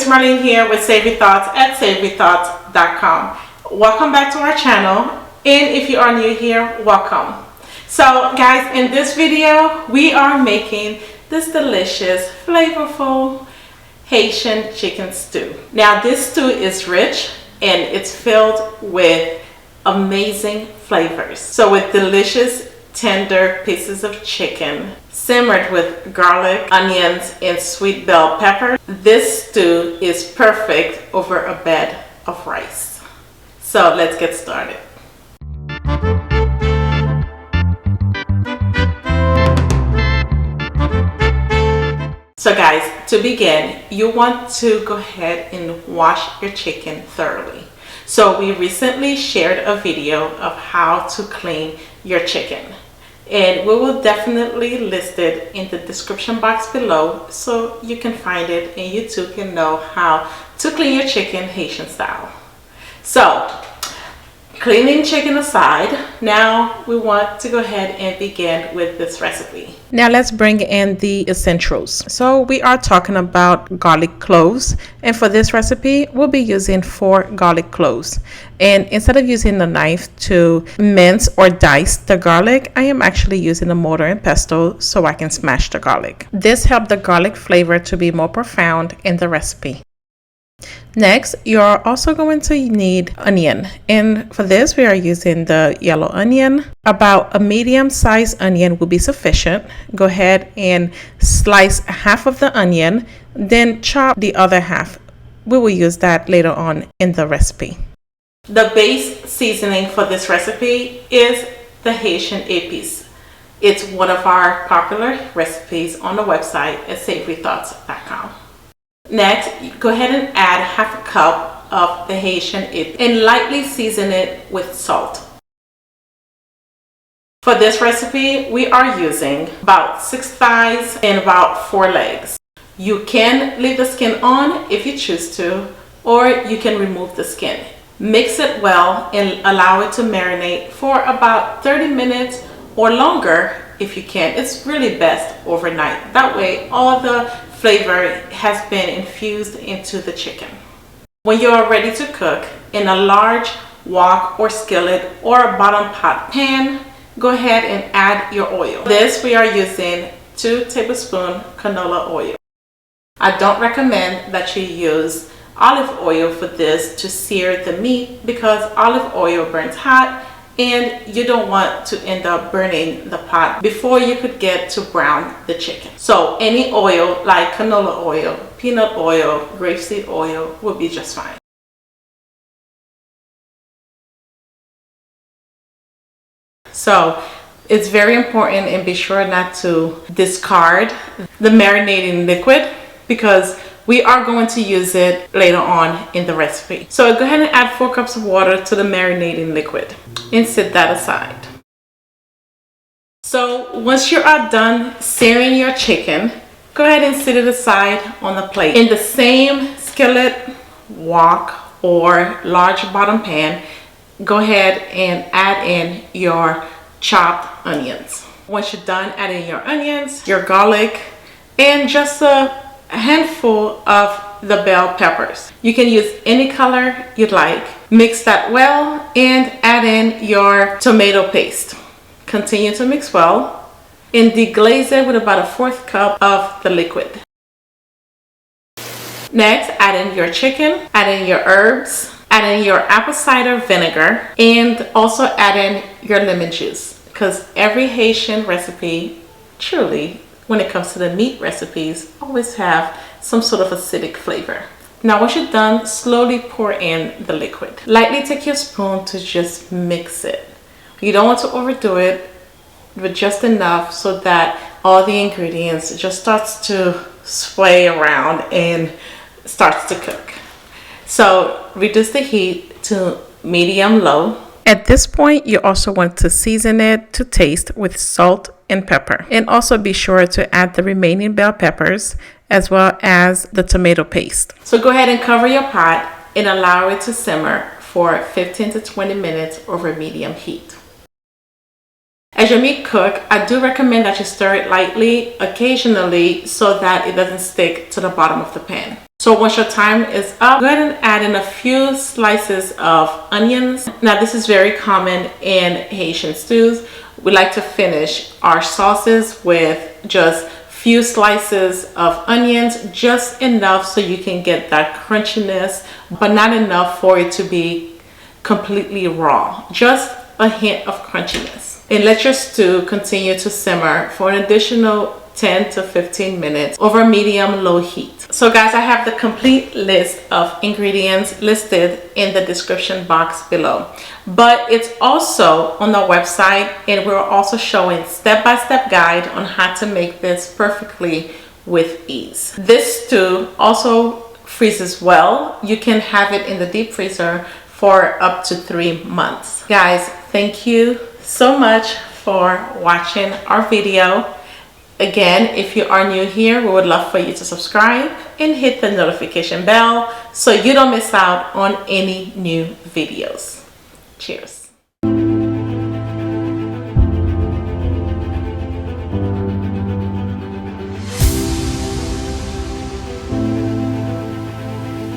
it's Marlene here with Savory Thoughts at savorythoughts.com. Welcome back to our channel, and if you are new here, welcome. So guys, in this video we are making this delicious, flavorful Haitian chicken stew. Now this stew is rich and it's filled with amazing flavors. So with delicious tender pieces of chicken simmered with garlic, onions, and sweet bell pepper, this stew is perfect over a bed of rice. So let's get started. So guys, to begin, you want to go ahead and wash your chicken thoroughly. So we recently shared a video of how to clean your chicken, and we will definitely list it in the description box below so you can find it and you too can know how to clean your chicken Haitian style. So cleaning chicken aside, now we want to go ahead and begin with this recipe. Now let's bring in the essentials. So we are talking about garlic cloves, and for this recipe we'll be using 4 garlic cloves. And instead of using the knife to mince or dice the garlic, I am actually using a mortar and pestle so I can smash the garlic. This helps the garlic flavor to be more profound in the recipe. Next, you're also going to need onion, and for this we are using the yellow onion. About a medium-sized onion will be sufficient. Go ahead and slice half of the onion, then chop the other half. We will use that later on in the recipe. The base seasoning for this recipe is the Haitian épice. It's one of our popular recipes on the website at savorythoughts.com. Next, go ahead and add half a cup of the Haitian épice and lightly season it with salt. For this recipe, we are using about 6 thighs and about 4 legs. You can leave the skin on if you choose to, or you can remove the skin. Mix it well and allow it to marinate for about 30 minutes or longer if you can. It's really best overnight. That way all the flavor has been infused into the chicken. When you are ready to cook, in a large wok or skillet or a bottom pot pan, go ahead and add your oil. This we are using 2 tablespoons canola oil. I don't recommend that you use olive oil for this to sear the meat because olive oil burns hot and you don't want to end up burning the pot before you could get to brown the chicken. So any oil like canola oil, peanut oil, grapeseed oil will be just fine. So it's very important, and be sure not to discard the marinating liquid because we are going to use it later on in the recipe. So go ahead and add 4 cups of water to the marinating liquid and set that aside. So once you are done searing your chicken, go ahead and set it aside on the plate. In the same skillet, wok, or large bottom pan, go ahead and add in your chopped onions. Once you're done adding your onions, your garlic, and just a handful of the bell peppers. You can use any color you'd like. Mix that well and add in your tomato paste. Continue to mix well and deglaze it with about 1/4 cup of the liquid. Next, add in your chicken, add in your herbs, add in your apple cider vinegar, and also add in your lemon juice, because every Haitian recipe, truly, when it comes to the meat recipes, always have some sort of acidic flavor. Now once you're done, slowly pour in the liquid. Lightly take your spoon to just mix it. You don't want to overdo it, but just enough so that all the ingredients just starts to sway around and starts to cook. So reduce the heat to medium-low. At this point, you also want to season it to taste with salt and pepper. And also be sure to add the remaining bell peppers as well as the tomato paste. So go ahead and cover your pot and allow it to simmer for 15 to 20 minutes over medium heat. As your meat cook, I do recommend that you stir it lightly occasionally so that it doesn't stick to the bottom of the pan. So once your time is up, go ahead and add in a few slices of onions. Now this is very common in Haitian stews. We like to finish our sauces with just few slices of onions, just enough so you can get that crunchiness, but not enough for it to be completely raw. Just a hint of crunchiness. And let your stew continue to simmer for an additional 10 to 15 minutes over medium-low heat. So guys, I have the complete list of ingredients listed in the description box below, but it's also on the website, and we're also showing step-by-step guide on how to make this perfectly with ease. This stew also freezes well. You can have it in the deep freezer for up to 3 months. Guys, thank you so much for watching our video. Again, if you are new here, we would love for you to subscribe and hit the notification bell so you don't miss out on any new videos. Cheers.